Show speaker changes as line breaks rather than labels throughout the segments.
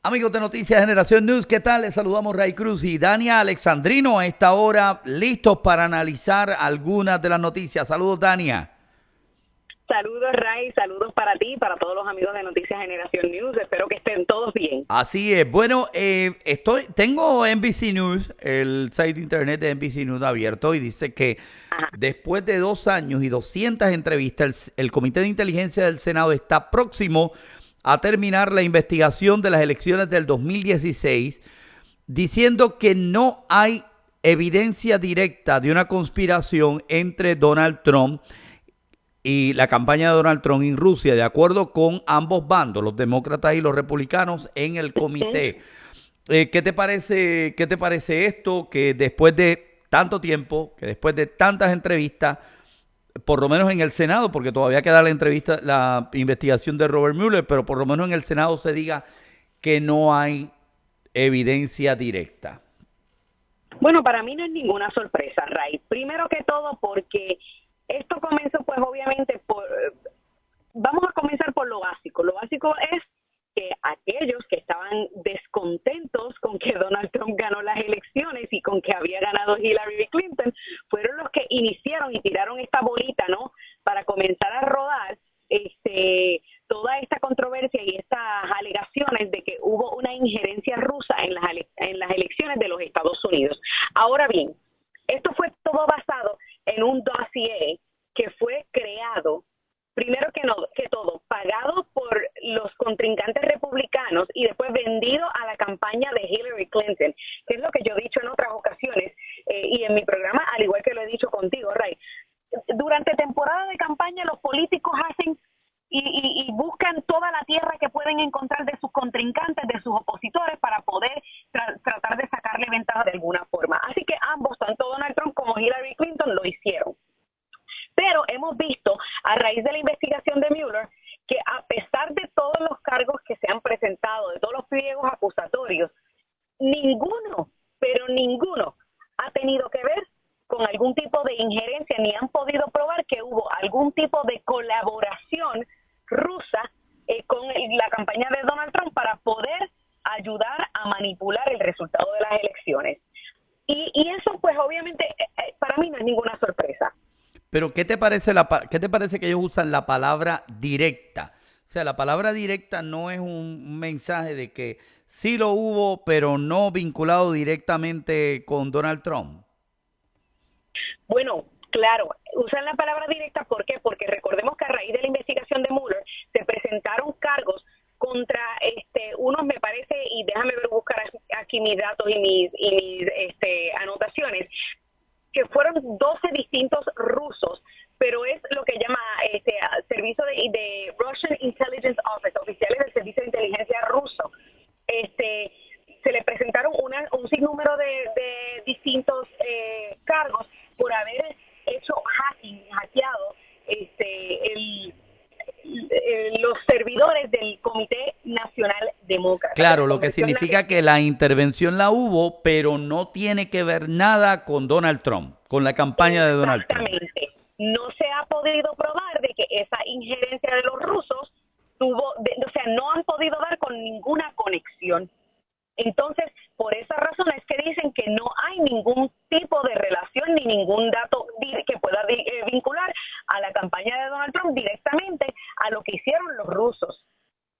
Amigos de Noticias Generación News, ¿qué tal? Les saludamos Ray Cruz y Dania Alexandrino a esta hora, listos para analizar algunas de las noticias. Saludos, Dania.
Saludos, Ray, saludos para ti y para todos los amigos de Noticias Generación News. Espero que estén todos bien.
Así es. Bueno, tengo NBC News, el site de internet de NBC News abierto y dice que
Ajá.
después de 2 años y 200 entrevistas, el Comité de Inteligencia del Senado está próximo a terminar la investigación de las elecciones del 2016, diciendo que no hay evidencia directa de una conspiración entre Donald Trump y la campaña de Donald Trump en Rusia, de acuerdo con ambos bandos, los demócratas y los republicanos en el comité. ¿Qué te parece esto? Que después de tanto tiempo, que después de tantas entrevistas, por lo menos en el Senado, porque todavía queda la investigación de Robert Mueller, pero por lo menos en el Senado se diga que no hay evidencia directa.
Bueno, para mí no es ninguna sorpresa, Ray. Primero que todo porque esto comenzó pues obviamente vamos a comenzar por lo básico. Lo básico es que aquellos que estaban descontentos con que Donald Trump ganó las elecciones y con que había ganado Hillary Clinton, fueron los que iniciaron y tiraron esta bolita, ¿no? Para comenzar a rodar toda esta controversia y estas alegaciones de que hubo una injerencia rusa en las elecciones de los Estados Unidos. Ahora bien, esto fue todo basado en un dossier que fue creado, primero que todo, pagado por los contrincantes republicanos y después vendido a la campaña de Hillary Clinton, que es lo que yo he dicho en otras ocasiones y en mi programa, al igual que lo he dicho contigo, Ray. Durante temporada de campaña los políticos hacen y buscan toda la tierra que pueden encontrar de sus contrincantes, de sus opositores, para poder tratar de sacarle ventaja de alguna forma. Así que ambos, tanto Donald Trump como Hillary Clinton, lo hicieron. Pero hemos visto, a raíz de la investigación de Mueller, que a pesar de todos los cargos que se han presentado, de todos los pliegos acusatorios, ninguno, pero ninguno, ha tenido que ver con algún tipo de injerencia, ni han podido probar que hubo algún tipo de colaboración rusa con la campaña de Donald Trump para poder ayudar a manipular el resultado de las elecciones. Y eso, pues, obviamente, para mí no es ninguna sorpresa.
Pero ¿qué te parece que ellos usan la palabra directa? O sea, la palabra directa no es un mensaje de que sí lo hubo, pero no vinculado directamente con Donald Trump.
Bueno, claro, usan la palabra directa, ¿por qué? Porque recordemos que a raíz de la investigación de Mueller se presentaron cargos contra unos, me parece, y déjame buscar aquí mis datos y mis anotaciones, que fueron 12 distintos rusos, pero es lo que llama servicio de Russian Intelligence Office, oficiales del servicio de inteligencia ruso. Se le presentaron un sinnúmero de distintos cargos por haber hecho hackeado los servidores del Comité Nacional Demócrata.
Claro, lo que significa que la intervención la hubo, pero no tiene que ver nada con Donald Trump, con la campaña de Donald Trump.
Exactamente. No se ha podido probar de que esa injerencia de los rusos no han podido dar con ninguna conexión. Entonces, por esa razón es que dicen que no hay ningún tipo de relación ni ningún dato que pueda vincular a la campaña de Donald Trump directamente a lo que hicieron los rusos.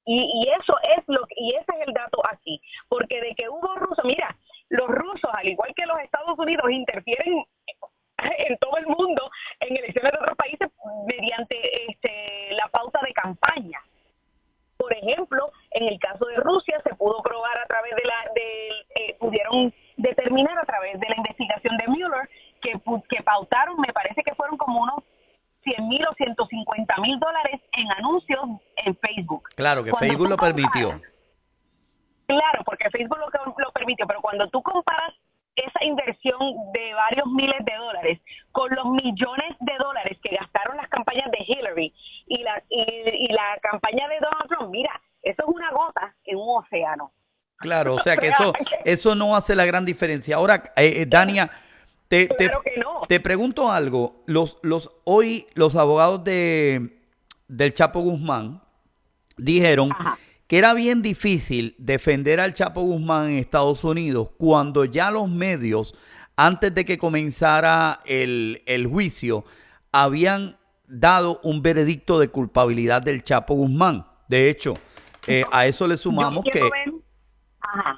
Y ese es el dato aquí, porque de que hubo rusos, mira, los rusos, al igual que los Estados Unidos, interfieren en todo el mundo en elecciones de otros países mediante la pauta de campaña. Por ejemplo, en el caso de Rusia se pudo probar a través pudieron determinar a través de la investigación de Mueller que pautaron, me parece que fueron como unos $100,000 o $150,000 en anuncios en Facebook.
Claro, que Facebook lo permitió.
Claro, porque Facebook lo permitió, pero cuando tú comparas esa inversión de varios miles de dólares con los millones de dólares que gastaron las campañas de Hillary y la campaña de Donald Trump, mira, eso es una gota en un océano.
Claro, o sea que eso no hace la gran diferencia. Ahora, Dania,
claro que no.
te pregunto algo. Hoy los abogados del Chapo Guzmán dijeron
Ajá.
que era bien difícil defender al Chapo Guzmán en Estados Unidos cuando ya los medios, antes de que comenzara el juicio, habían dado un veredicto de culpabilidad del Chapo Guzmán. De hecho, a eso le sumamos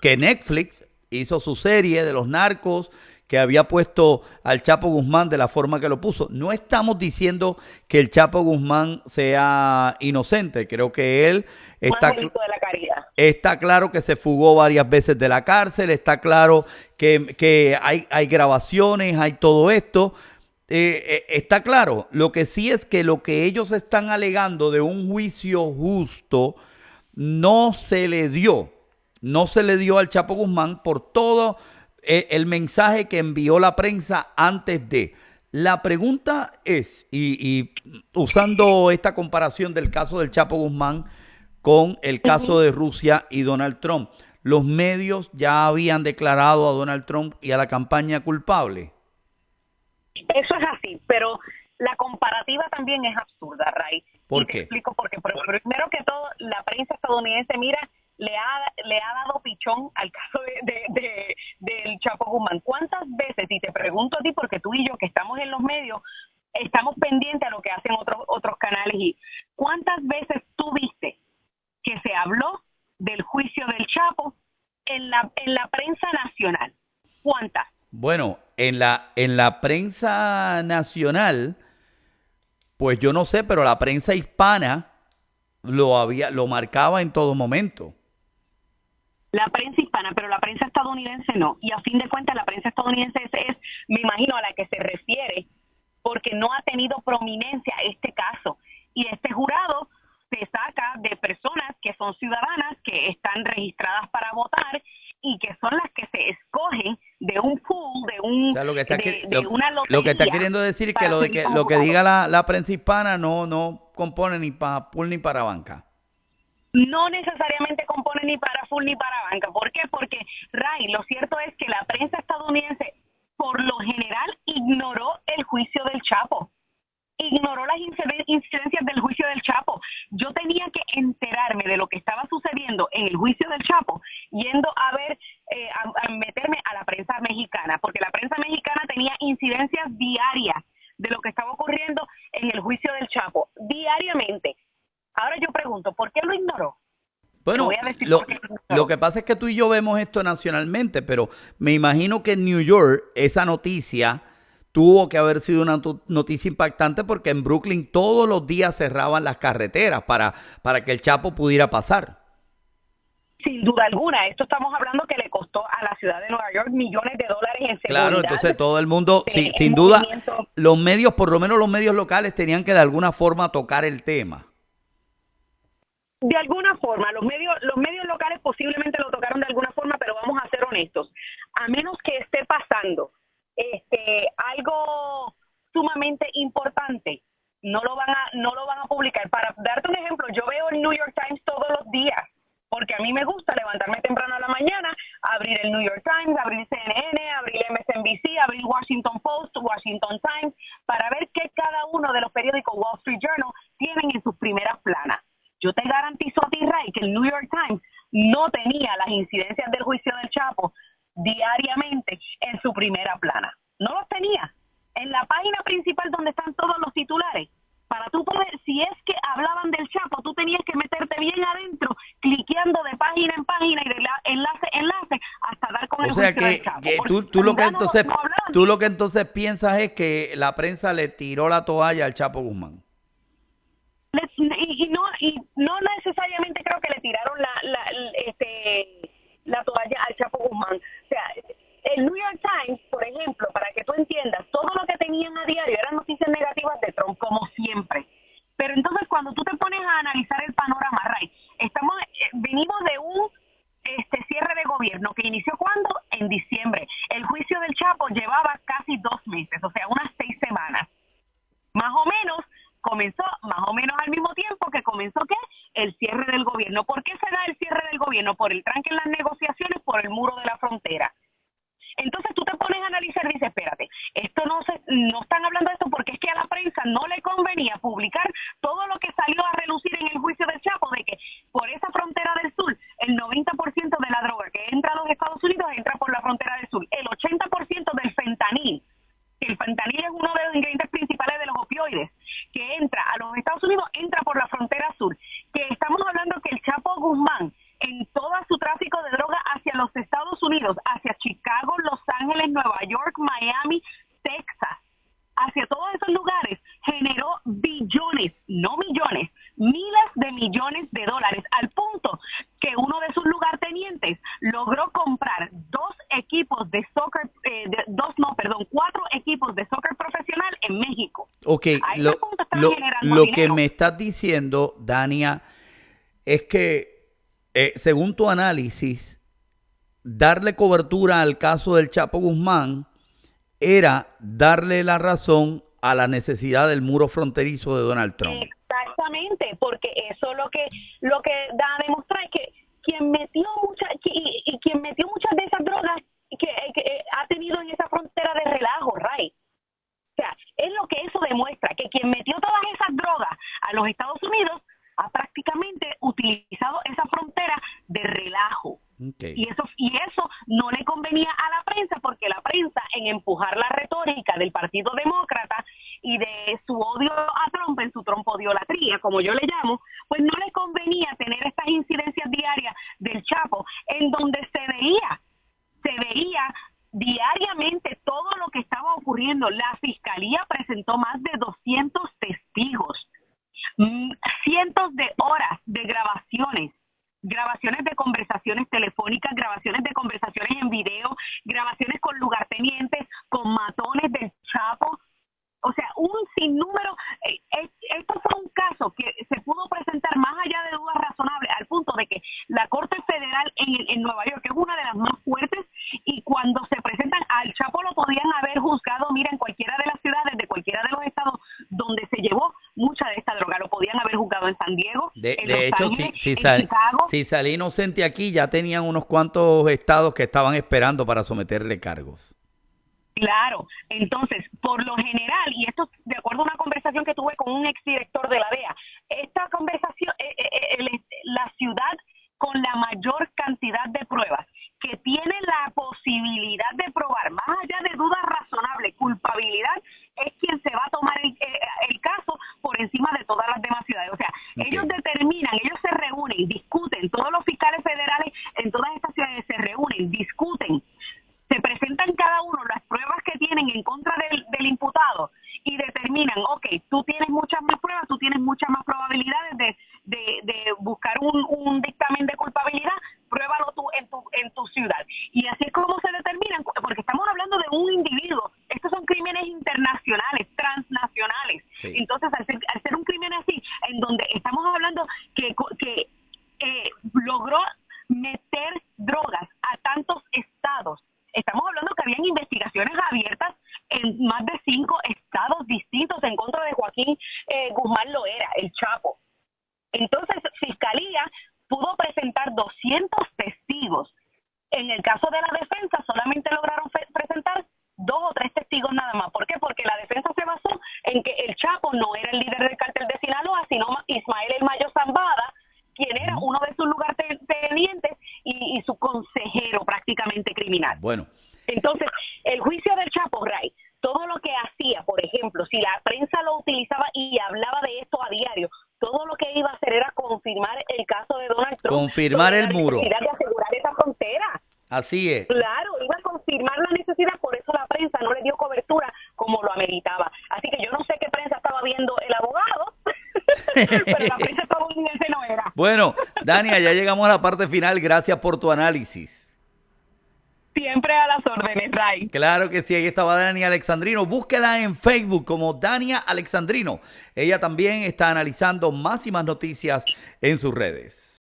que Netflix hizo su serie de los narcos, que había puesto al Chapo Guzmán de la forma que lo puso. No estamos diciendo que el Chapo Guzmán sea inocente. Creo que él está claro que se fugó varias veces de la cárcel. Está claro que hay grabaciones, hay todo esto. Está claro. Lo que sí es que lo que ellos están alegando de un juicio justo no se le dio. No se le dio al Chapo Guzmán por todo el mensaje que envió la prensa antes de. La pregunta es, y usando esta comparación del caso del Chapo Guzmán con el caso de Rusia y Donald Trump, ¿los medios ya habían declarado a Donald Trump y a la campaña culpable?
Eso es así, pero la comparativa también es absurda, Ray.
¿Por qué?
Te explico por qué. Primero que todo, la prensa estadounidense, le ha dado pichón al caso del Chapo Guzmán. ¿Cuántas veces, y te pregunto a ti, porque tú y yo que estamos en los medios, estamos pendientes a lo que hacen otros canales, y cuántas veces tú viste que se habló del juicio del Chapo en la prensa nacional? ¿Cuántas?
Bueno, en la prensa nacional, pues yo no sé, pero la prensa hispana lo marcaba en todo momento.
La prensa hispana, pero la prensa estadounidense no. Y a fin de cuentas, la prensa estadounidense es, me imagino, a la que se refiere, porque no ha tenido prominencia este caso. Y este jurado se saca de personas que son ciudadanas, que están registradas para votar y que son las que se escogen de un pool,
o sea,
una lotería.
Lo que está queriendo decir es que lo que diga la prensa hispana no compone ni para pool ni para banca.
No necesariamente compone ni para full ni para banca. ¿Por qué? Porque, Ray, lo cierto es que la prensa estadounidense, por lo general, ignoró el juicio del Chapo. Ignoró las incidencias del juicio del Chapo. Yo tenía que enterarme de lo que estaba sucediendo en el juicio del Chapo, yendo a ver, a meterme a la prensa mexicana, porque la prensa mexicana tenía incidencias diarias de lo que estaba ocurriendo en el juicio del Chapo, diariamente. Ahora yo pregunto, ¿por qué lo ignoró?
Bueno, lo que pasa es que tú y yo vemos esto nacionalmente, pero me imagino que en New York esa noticia tuvo que haber sido una noticia impactante, porque en Brooklyn todos los días cerraban las carreteras para que el Chapo pudiera pasar.
Sin duda alguna, esto estamos hablando que le costó a la ciudad de Nueva York millones de dólares en seguridad.
Claro, entonces todo el mundo, sí, sin duda, los medios, por lo menos los medios locales, tenían que de alguna forma tocar el tema.
De alguna forma, los medios locales posiblemente lo tocaron de alguna forma, pero vamos a ser honestos. A menos que esté pasando algo sumamente importante, no lo van a publicar. Para darte un ejemplo, yo veo el New York Times todos los días, porque a mí me gusta levantarme temprano a la mañana, abrir el New York Times, abrir CNN, abrir MSNBC, abrir Washington Post, Washington Times, para ver qué cada uno de los periódicos Wall Street Journal tienen en sus primeras planas. Yo te garantizo a ti, Ray, que el New York Times no tenía las incidencias del juicio del Chapo diariamente en su primera plana. No los tenía. En la página principal donde están todos los titulares, para tú poder, si es que hablaban del Chapo, tú tenías que meterte bien adentro, cliqueando de página en página y de enlace hasta dar con el juicio del Chapo.
Tú lo que entonces piensas es que la prensa le tiró la toalla al Chapo Guzmán.
Y no necesariamente creo que le tiraron la toalla al Chapo Guzmán. O sea, el New York Times, por ejemplo, para que tú entiendas, todo lo que tenían a diario eran noticias negativas de Trump, como siempre. Pero entonces cuando tú te pones a analizar el panorama, Ray, venimos de un cierre de gobierno que inició ¿cuándo? En diciembre. El juicio del Chapo llevaba casi 2 meses, o sea, unas 6 semanas. Más o menos comenzó más o menos al mismo tiempo que comenzó ¿qué? El cierre del gobierno. ¿Por qué se da el cierre del gobierno? Por el tranque en las negociaciones, por el muro de la frontera. Entonces tú te pones a analizar y dices, espérate, esto no están hablando de esto porque es que a la prensa no le convenía publicar todo lo que salió a relucir en el juicio del Chapo, de que por esa frontera del 80% de la droga que entra a los Estados Unidos entra por la frontera del sur. El 80% del fentanil, que el fentanil es uno de los ingredientes principales de los opioides, que entra a los Estados Unidos, entra por la frontera sur. Que estamos hablando que el Chapo Guzmán, en todo su tráfico de droga hacia los Estados Unidos, hacia Chicago, Los Ángeles, Nueva York, Miami, Texas, hacia todos esos lugares, generó billones, no millones, miles de millones de dólares, al punto que uno de sus lugartenientes logró comprar 4 equipos de soccer profesional en México.
Ok, lo que me estás diciendo, Dania, es que según tu análisis, darle cobertura al caso del Chapo Guzmán era darle la razón a la necesidad del muro fronterizo de Donald Trump.
Exactamente, porque eso lo que da a demostrar que quien metió muchas de esas drogas que ha tenido en esa frontera de relajo, right? O sea, es lo que eso demuestra, que quien metió todas esas drogas a los Estados Unidos ha prácticamente utilizado esa frontera de relajo.
Okay.
Y eso no le convenía a la prensa, porque la prensa, en empujar la retórica del Partido Demócrata y de su odio a Trump, en su trompodiolatría, como yo le llamo, pues no le convenía tener estas incidencias diarias del Chapo, en donde se veía diariamente todo lo que estaba ocurriendo. La Fiscalía presentó más de 200 testigos, cientos de horas de grabaciones de conversaciones telefónicas, grabaciones de conversaciones en video, grabaciones con lugartenientes, con matones del Chapo. O sea, un sinnúmero. Esto fue un caso que se pudo presentar más allá de dudas razonables, al punto de que la Corte Federal en Nueva York, que es una de las más fuertes, y cuando se presentan al Chapo lo podían haber juzgado, mira, en cualquiera de las ciudades, de cualquiera de los estados donde se llevó mucha de esta droga, lo podían haber juzgado en San Diego, en Los Ángeles, en Chicago.
Si salí inocente aquí, ya tenían unos cuantos estados que estaban esperando para someterle cargos.
Claro, entonces, por lo general, y esto de acuerdo a una conversación que tuve con un exdirector de la DEA, esta conversación, la ciudad con la mayor cantidad de pruebas, que tiene la posibilidad de probar, más allá de dudas razonables, culpabilidad, es quien se va a tomar el caso por encima de todas las demás ciudades. O sea, ellos determinan, ellos se reúnen, discuten, todos los fiscales federales en todas estas ciudades se reúnen, discuten, se presentan cada uno las pruebas que tienen en contra del imputado y determinan, ok, tú tienes muchas más pruebas, tú tienes muchas más probabilidades de buscar un dictamen de culpabilidad, pruébalo tú en tu ciudad. Y así es como se determinan, porque estamos hablando de un individuo, estos son crímenes internacionales, transnacionales. Sí. Entonces, al ser un crimen así, en donde estamos hablando que logró meter drogas a tantos estados. Estamos hablando que habían investigaciones abiertas en más de 5 estados distintos en contra de Joaquín Guzmán Loera, el Chapo. Entonces, Fiscalía pudo presentar 200 testigos. En el caso de la defensa, solamente lograron presentar 2 o 3 testigos nada más. ¿Por qué? Porque la defensa se basó en que el Chapo no era el líder del cártel de Sinaloa, sino Ismael El Mayo Zambada, quien era uno de sus lugartenientes y su consejero prácticamente criminal.
Bueno.
Entonces, el juicio del Chapo, Ray, todo lo que hacía, por ejemplo, si la prensa lo utilizaba y hablaba de esto a diario, todo lo que iba a hacer era confirmar el caso de Donald Trump.
Confirmar el muro.
La necesidad de asegurar esa frontera.
Así es.
Claro, iba a confirmar la necesidad, por eso la prensa no le dio cobertura como lo ameritaba. Así que yo no sé qué prensa estaba viendo el abogado, pero la prensa estadounidense no era.
Bueno, Dania, ya llegamos a la parte final. Gracias por tu análisis.
Siempre a las órdenes, Ray.
Claro que sí, ahí estaba Dania Alexandrino. Búsquela en Facebook como Dania Alexandrino. Ella también está analizando más y más noticias en sus redes.